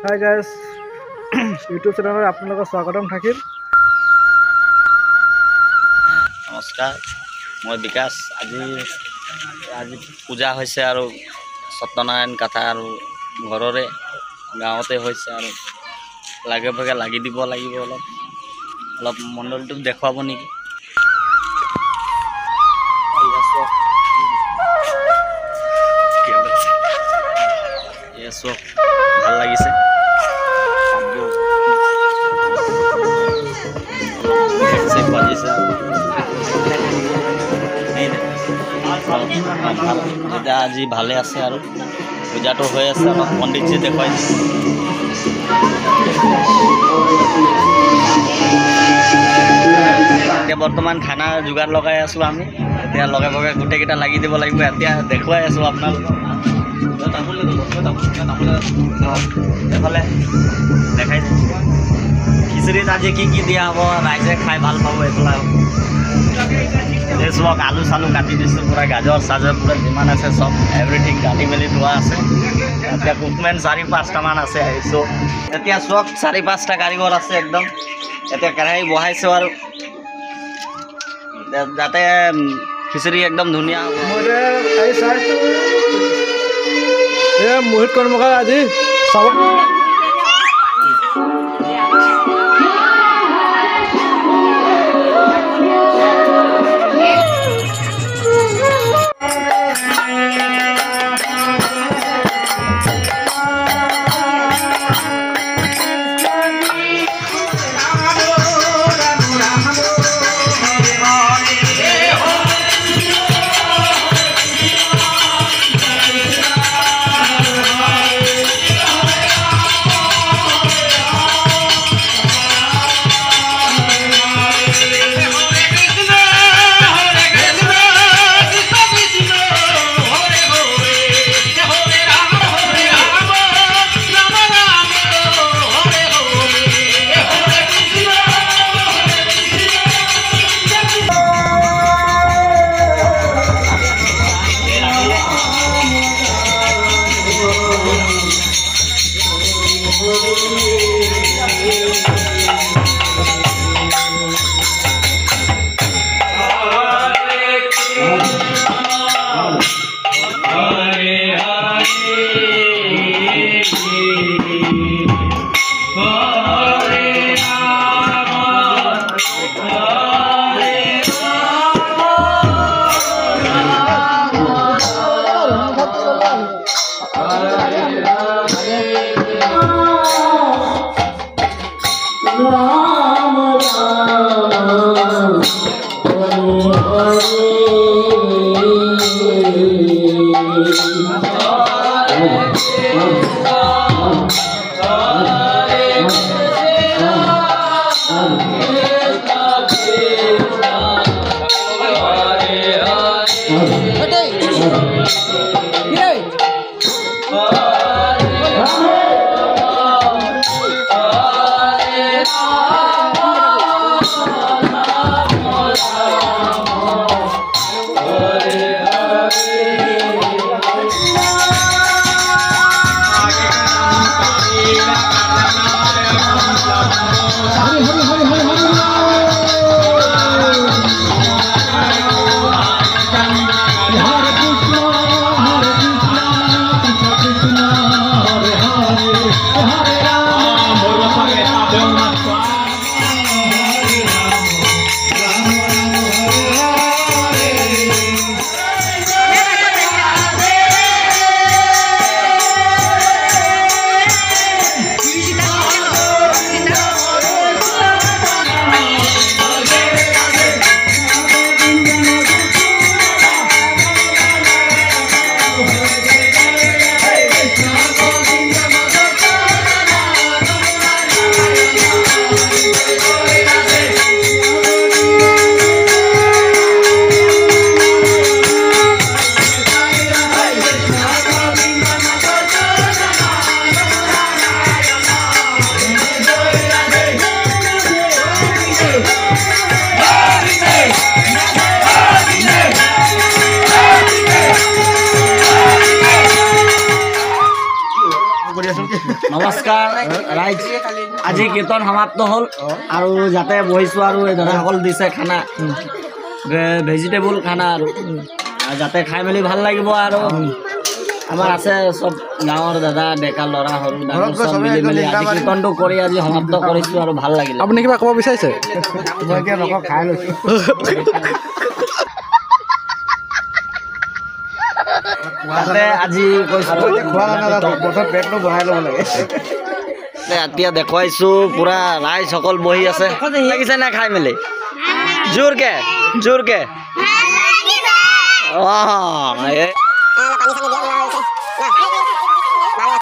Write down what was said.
Hi guys YouTube চেনেলত আপোনালোকক স্বাগতম থাকিল। নমস্কাৰ, মই বিকাশ। আজি পূজা হৈছে আৰু সত্যনাৰায়ণ কথা আৰু ঘৰৰে গাঁৱতে হৈছে আৰু লাগে ভাগে লাগি দিব লাগিব। অলপ মণ্ডলটোক দেখুৱাব নেকি? চক ভাল লাগিছে। আজি ভালে আছে আৰু পূজাটো হৈ আছে। অলপ পণ্ডিতজি দেখুৱাই এতিয়া বৰ্তমান খানা যোগাৰ লগাই আছোঁ আমি। এতিয়া লগে ভাগে গোটেইকেইটা লাগি দিব লাগিব। এতিয়া দেখুৱাই আছোঁ আপোনালোকক। এইফালে দেখাই খিচিৰিত আজি কি দিয়া হ'ব, ৰাইজে খাই ভাল পাব। এইফালে চব আলু চালু কাটি দিছোঁ, পূৰা গাজৰ চাজৰ পূৰা যিমান আছে চব এভৰিথিং কাটি মেলি থোৱা আছে। এতিয়া কুকমেন 4-5টামান আছে আহিছোঁ। এতিয়া চব 4-5টা কাৰিকৰ আছে একদম। এতিয়া কেৰাহী বহাইছোঁ আৰু যাতে খিচিৰি একদম ধুনীয়া হ'ব। মোহিত কৰ্মকাৰ আজি চাব। Hare নমস্কাৰ ৰাইজ আজি কীৰ্তন সমাপ্ত হ'ল আৰু যাতে বহিছোঁ আৰু এই দাদাসকল দিছে খানা ভেজিটেবল খানা আৰু যাতে খাই মেলি ভাল লাগিব আৰু আমাৰ আছে চব গাঁৱৰ দাদা ডেকা ল'ৰা সৰু ডাঙৰ চব মিলি মেলি আজি কীৰ্তনটো কৰি আজি সমাপ্ত কৰিছোঁ আৰু ভাল লাগিলে। আপুনি কিবা ক'ব বিচাৰিছে? খাই লৈছোঁ তাতে আজি কৈছোঁ পেটটো বঢ়াই ল'ব লাগে। এতিয়া দেখুৱাইছোঁ পুৰা ৰাইজসকল বহি আছে লাগিছে নে খাই মেলি জোৰকে জোৰকে অঁ